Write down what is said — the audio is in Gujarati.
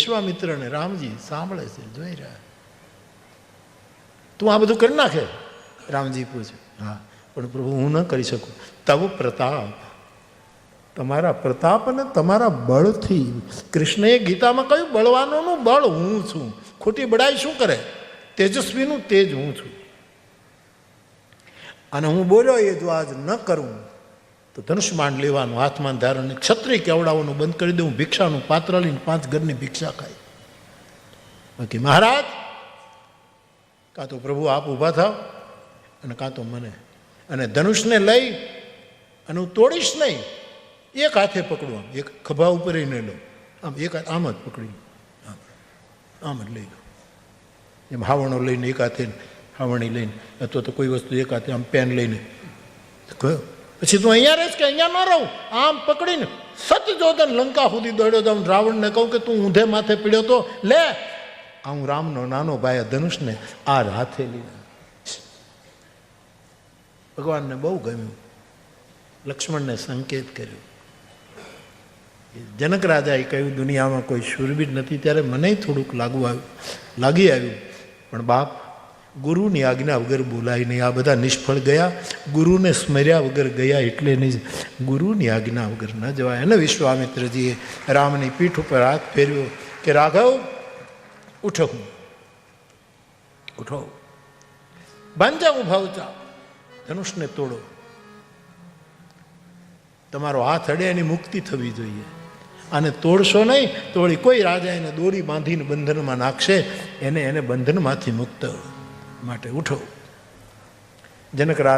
વિશ્વામિત્રને રામજી સાંભળે છે, જોઈ રહ્યા. તું આ બધું કરી નાખે? રામજી પૂછે, હા, પણ પ્રભુ હું ન કરી શકું. તવ પ્રતાપ, તમારા પ્રતાપ અને તમારા બળથી. કૃષ્ણએ ગીતામાં કહ્યું બળવાનોનું બળ હું છું. ખોટી બડાઈ શું કરે? તેજસ્વીનું તેજ હું છું. અને હું બોલ્યો એ જો આજ ન કરું તો ધનુષ્યબાણ લેવાનું, હાથમાં ધારણ, ક્ષત્રિય કેવડાવવાનું બંધ કરી દઉં, ભિક્ષાનું પાત્ર લઈને 5 ઘરની ભિક્ષા ખાય. બાકી મહારાજ, કાં તો પ્રભુ આપ ઊભા થાવ અને કાં તો મને, અને ધનુષને લઈ અને હું તોડીશ નહીં, એક હાથે પકડું, આમ એક ખભા ઉપર નહીં લઉં, આમ એક હાથ આમ જ પકડી, આમ જ લઈ લો. એમ હાવણો લઈને એક હાથે હાવણી લઈને, અથવા તો કોઈ વસ્તુ એક હાથે આમ પેન લઈને કયો, પછી તું અહીંયા રહીશ કે અહીંયા ન રહું, આમ પકડીને સતજોધન લંકા સુધી દોડ્યો જાઉં. રાવણને કહું કે તું ઊંધે માથે પીડ્યો તો લે, આ હું રામનો નાનો ભાઈ ધનુષને આ હાથે લીધા. ભગવાનને બહુ ગમ્યું, લક્ષ્મણને સંકેત કર્યો. જનક રાજાએ કહ્યું દુનિયામાં કોઈ શૂરવીર નથી. ત્યારે મને થોડુંક લાગી આવ્યું, પણ બાપ, ગુરુની આજ્ઞા વગર બોલાય નહીં. આ બધા નિષ્ફળ ગયા, ગુરુને સ્મર્યા વગર ગયા, એટલે નહીં, ગુરુની આજ્ઞા વગર ન જવાય. અને વિશ્વામિત્રજીએ રામની પીઠ ઉપર હાથ ફેર્યો કે રાઘવ ઉઠો, ઉઠો, બાંજા ઉભા ઊંચા, ધનુષને તોડો. તમારો હાથ અડે એની મુક્તિ થવી જોઈએ. અને તોડશો નહીં, તોડી કોઈ રાજા એને દોરી બાંધીને બંધનમાં નાખશે, એને બંધનમાંથી મુક્ત માટે ઉઠો. જનક રાજા